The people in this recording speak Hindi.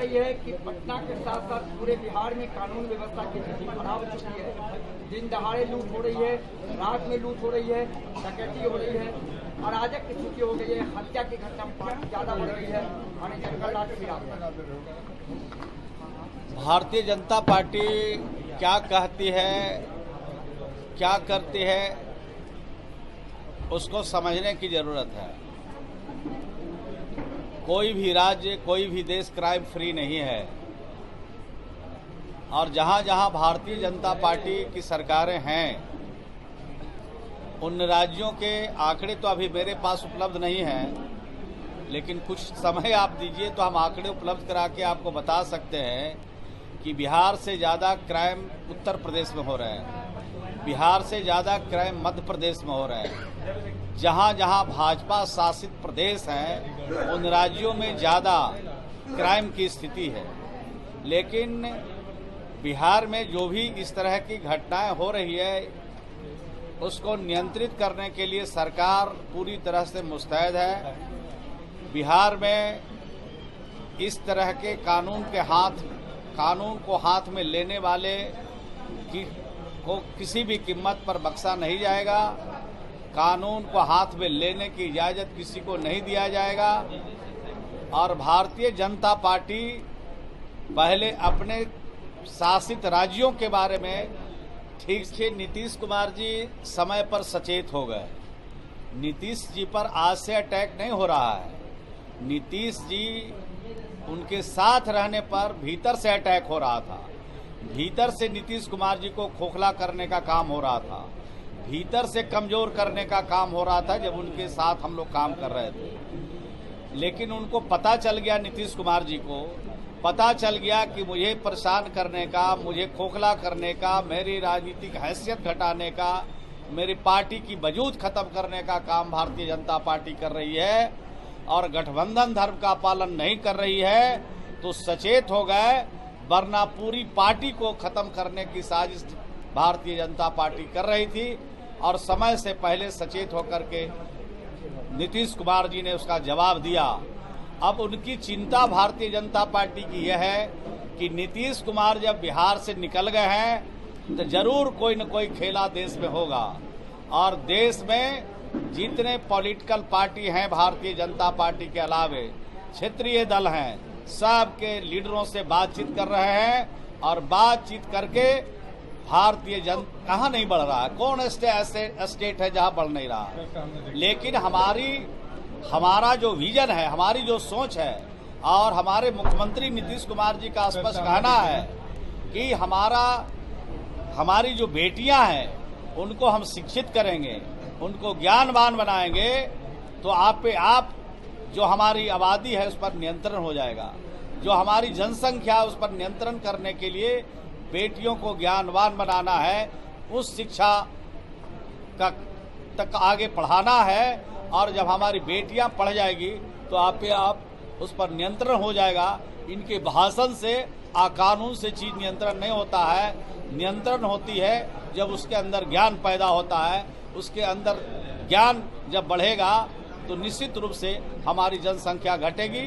रही है कि पटना के साथ साथ पूरे बिहार में कानून व्यवस्था की स्थिति खराब हो चुकी है। दिन दहाड़े लूट हो रही है, रात में लूट हो रही है, डकैती हो रही है, अराजक की स्थिति हो गई है, हत्या की घटना ज्यादा बढ़ रही है और जंगल राज भी आ गया। भारतीय जनता पार्टी क्या कहती है, क्या करती है, उसको समझने की जरूरत है। कोई भी राज्य, कोई भी देश क्राइम फ्री नहीं है और जहां जहां भारतीय जनता पार्टी की सरकारें हैं, उन राज्यों के आंकड़े तो अभी मेरे पास उपलब्ध नहीं हैं, लेकिन कुछ समय आप दीजिए तो हम आंकड़े उपलब्ध करा के आपको बता सकते हैं कि बिहार से ज़्यादा क्राइम उत्तर प्रदेश में हो रहे हैं, बिहार से ज़्यादा क्राइम मध्य प्रदेश में हो रहे हैं। जहां जहां भाजपा शासित प्रदेश हैं, उन राज्यों में ज़्यादा क्राइम की स्थिति है। लेकिन बिहार में जो भी इस तरह की घटनाएं हो रही है, उसको नियंत्रित करने के लिए सरकार पूरी तरह से मुस्तैद है। बिहार में इस तरह के कानून को हाथ में लेने वाले को किसी भी कीमत पर बख्शा नहीं जाएगा। कानून को हाथ में लेने की इजाजत किसी को नहीं दिया जाएगा। और भारतीय जनता पार्टी पहले अपने शासित राज्यों के बारे में ठीक से, नीतीश कुमार जी समय पर सचेत हो गए। नीतीश जी पर आज से अटैक नहीं हो रहा है। नीतीश जी, उनके साथ रहने पर भीतर से अटैक हो रहा था। भीतर से नीतीश कुमार जी को खोखला करने का काम हो रहा था, भीतर से कमजोर करने का काम हो रहा था जब उनके साथ हम लोग काम कर रहे थे। लेकिन उनको पता चल गया, नीतीश कुमार जी को पता चल गया कि मुझे परेशान करने का, मुझे खोखला करने का, मेरी राजनीतिक हैसियत घटाने का, मेरी पार्टी की वजूद खत्म करने का काम भारतीय जनता पार्टी कर रही है और गठबंधन धर्म का पालन नहीं कर रही है। तो सचेत हो गए, वरना पूरी पार्टी को खत्म करने की साजिश भारतीय जनता पार्टी कर रही थी और समय से पहले सचेत होकर के नीतीश कुमार जी ने उसका जवाब दिया। अब उनकी चिंता भारतीय जनता पार्टी की यह है कि नीतीश कुमार जब बिहार से निकल गए हैं तो जरूर कोई न कोई खेला देश में होगा और देश में जितने पॉलिटिकल पार्टी हैं भारतीय जनता पार्टी के अलावे क्षेत्रीय दल हैं, सबके लीडरों से बातचीत कर रहे हैं और बातचीत करके भारतीय जनता कहाँ नहीं बढ़ रहा है, कौन ऐसे स्टेट है जहाँ बढ़ नहीं रहा। लेकिन हमारा जो विजन है, हमारी जो सोच है और हमारे मुख्यमंत्री नीतीश कुमार जी का स्पष्ट कहना है कि हमारी जो बेटियां हैं उनको हम शिक्षित करेंगे, उनको ज्ञानवान बनाएंगे, तो आप पे आप जो हमारी आबादी है उस पर नियंत्रण हो जाएगा। जो हमारी जनसंख्या है उस पर नियंत्रण करने के लिए बेटियों को ज्ञानवान बनाना है, उस शिक्षा तक आगे पढ़ाना है और जब हमारी बेटियां पढ़ जाएगी तो आप पे आप उस पर नियंत्रण हो जाएगा। इनके भाषण से कानून से चीज नियंत्रण नहीं होता है, नियंत्रण होती है जब उसके अंदर ज्ञान पैदा होता है। उसके अंदर ज्ञान जब बढ़ेगा तो निश्चित रूप से हमारी जनसंख्या घटेगी